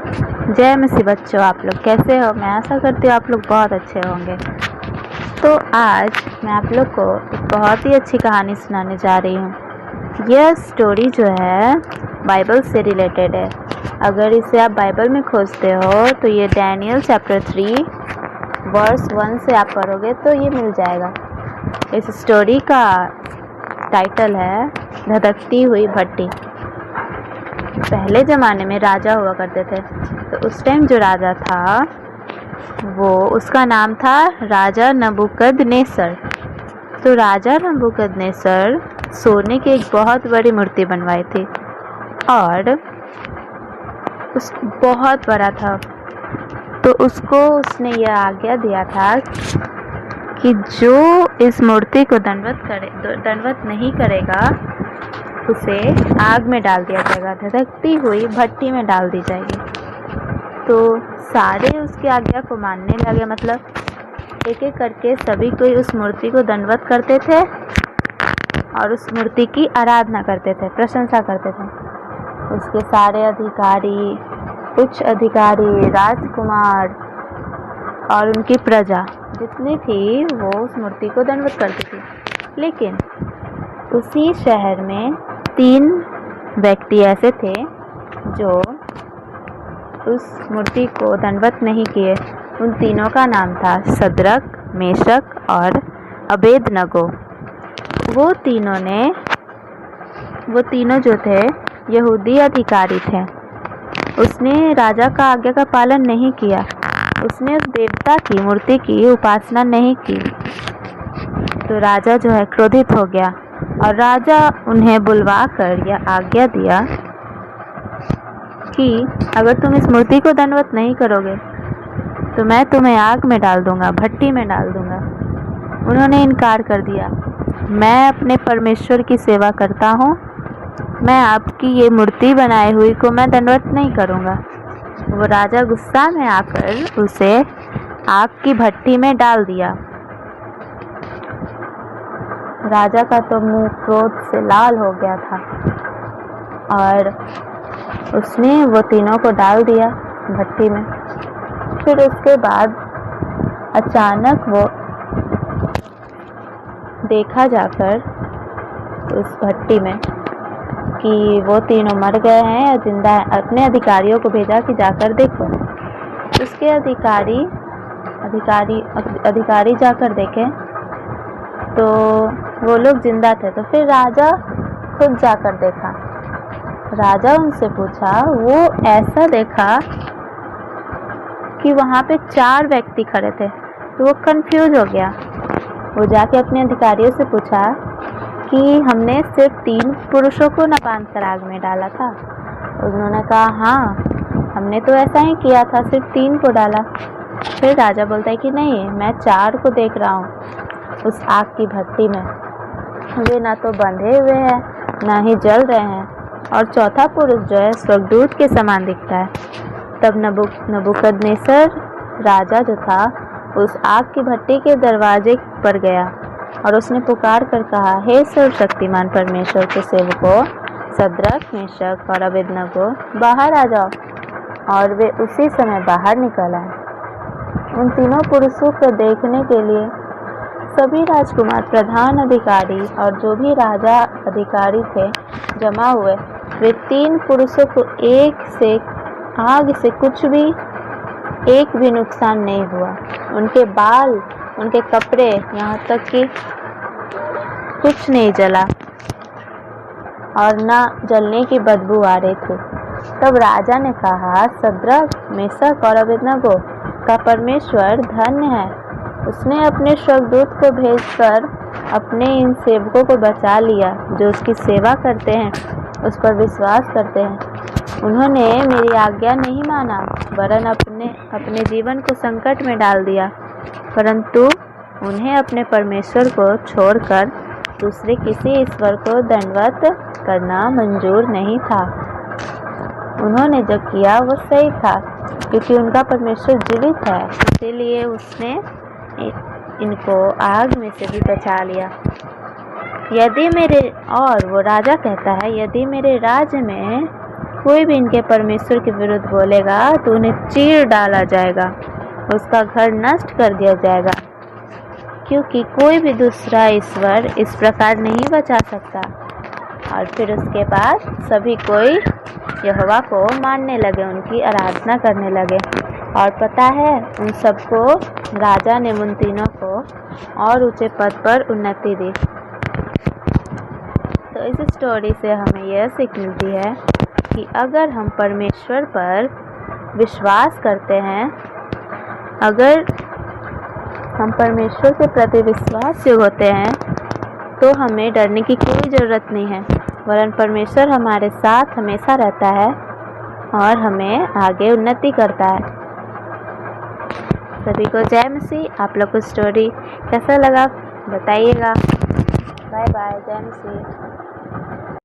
जय मसीह बच्चों, आप लोग कैसे हो? मैं आशा करती हूँ आप लोग बहुत अच्छे होंगे। तो आज मैं आप लोग को एक बहुत ही अच्छी कहानी सुनाने जा रही हूँ। यह स्टोरी जो है बाइबल से रिलेटेड है। अगर इसे आप बाइबल में खोजते हो तो ये डैनियल चैप्टर 3 वर्स 1 से आप पढ़ोगे तो ये मिल जाएगा। इस स्टोरी का टाइटल है धधकती हुई भट्टी। पहले ज़माने में राजा हुआ करते थे, तो उस टाइम जो राजा था उसका नाम था राजा नबूकदनेस्सर। तो राजा नबूकदनेस्सर सोने की एक बहुत बड़ी मूर्ति बनवाई थी और उस बहुत बड़ा था। तो उसने यह आज्ञा दिया था कि जो इस मूर्ति को दंडवत नहीं करेगा उसे आग में डाल दिया जाएगा, धधकती हुई भट्टी में डाल दी जाएगी। तो सारे उसकी आज्ञा को मानने लगे, मतलब एक एक करके सभी कोई उस मूर्ति को दंडवत करते थे और उस मूर्ति की आराधना करते थे, प्रशंसा करते थे। उसके सारे अधिकारी, उच्च अधिकारी, राजकुमार और उनकी प्रजा जितनी थी वो उस मूर्ति को दंडवत करती थी। लेकिन उसी शहर में 3 व्यक्ति ऐसे थे जो उस मूर्ति को दंडवत नहीं किए। उन तीनों का नाम था शद्रक, मेशक और अबेदनगो। वो तीनों जो थे यहूदी अधिकारी थे। उसने राजा का आज्ञा का पालन नहीं किया। उसने उस देवता की मूर्ति की उपासना नहीं की। तो राजा जो है क्रोधित हो गया और राजा उन्हें बुलवा कर यह आज्ञा दिया कि अगर तुम इस मूर्ति को दंडवत नहीं करोगे तो मैं तुम्हें आग में डाल दूंगा, भट्टी में डाल दूंगा। उन्होंने इनकार कर दिया। मैं अपने परमेश्वर की सेवा करता हूँ, मैं आपकी ये मूर्ति बनाई हुई को मैं दंडवत नहीं करूँगा। वो राजा गुस्सा में आकर उसे आग की भट्टी में डाल दिया। राजा का तो मुंह क्रोध से लाल हो गया था और उसने वो तीनों को डाल दिया भट्टी में। फिर उसके बाद अचानक वो देखा जाकर उस भट्टी में कि वो तीनों मर गए हैं या जिंदा हैं। अपने अधिकारियों को भेजा कि जाकर देखो। उसके अधिकारी जाकर देखे तो वो लोग जिंदा थे। तो फिर राजा खुद जाकर देखा। राजा उनसे पूछा, वो ऐसा देखा कि वहाँ पे 4 व्यक्ति खड़े थे। तो वो कंफ्यूज हो गया। वो जाके अपने अधिकारियों से पूछा कि हमने सिर्फ 3 पुरुषों को न बांध कर आग में डाला था। उन्होंने कहा हाँ, हमने तो ऐसा ही किया था, सिर्फ 3 को डाला। फिर राजा बोलता है कि नहीं, मैं 4 को देख रहा हूँ उस आग की भट्टी में। वे ना तो बंधे हुए हैं ना ही जल रहे हैं और चौथा पुरुष जो है स्वर्गदूत के समान दिखता है। तब नबूकदनेस्सर राजा जो था उस आग की भट्टी के दरवाजे पर गया और उसने पुकार कर कहा, हे सर्वशक्तिमान परमेश्वर के सेवकों शद्रक, मेशक और अबेदनगो, बाहर आ जाओ। और वे उसी समय बाहर निकल आए। उन तीनों पुरुषों को देखने के लिए सभी राजकुमार, प्रधान अधिकारी और जो भी राजा अधिकारी थे जमा हुए। वे 3 पुरुषों को आग से कुछ भी, एक भी नुकसान नहीं हुआ। उनके बाल, उनके कपड़े, यहाँ तक कि कुछ नहीं जला और ना जलने की बदबू आ रही थी। तब राजा ने कहा, शद्रक, मेशक और अबेदनगो का परमेश्वर धन्य है। उसने अपने स्वर्गदूत को भेजकर अपने इन सेवकों को बचा लिया जो उसकी सेवा करते हैं, उस पर विश्वास करते हैं। उन्होंने मेरी आज्ञा नहीं माना वरन अपने जीवन को संकट में डाल दिया, परंतु उन्हें अपने परमेश्वर को छोड़कर दूसरे किसी ईश्वर को दंडवत करना मंजूर नहीं था। उन्होंने जो किया वो सही था क्योंकि उनका परमेश्वर जीवित है, इसीलिए उसने इनको आग में से भी बचा लिया। और वो राजा कहता है, यदि मेरे राज्य में कोई भी इनके परमेश्वर के विरुद्ध बोलेगा तो उन्हें चीर डाला जाएगा, उसका घर नष्ट कर दिया जाएगा, क्योंकि कोई भी दूसरा ईश्वर इस प्रकार नहीं बचा सकता। और फिर उसके बाद सभी कोई यहोवा को मानने लगे, उनकी आराधना करने लगे। और पता है, उन सबको राजा ने उन तीनों को और ऊंचे पद पर उन्नति दी। तो इस स्टोरी से हमें यह सीख मिलती है कि अगर हम परमेश्वर पर विश्वास करते हैं, अगर हम परमेश्वर के प्रति विश्वासयोग्य होते हैं, तो हमें डरने की कोई ज़रूरत नहीं है, वरन परमेश्वर हमारे साथ हमेशा रहता है और हमें आगे उन्नति करता है। सभी को जय मसीह। आप लोग को स्टोरी कैसा लगा बताइएगा। बाय बाय, जय मसीह।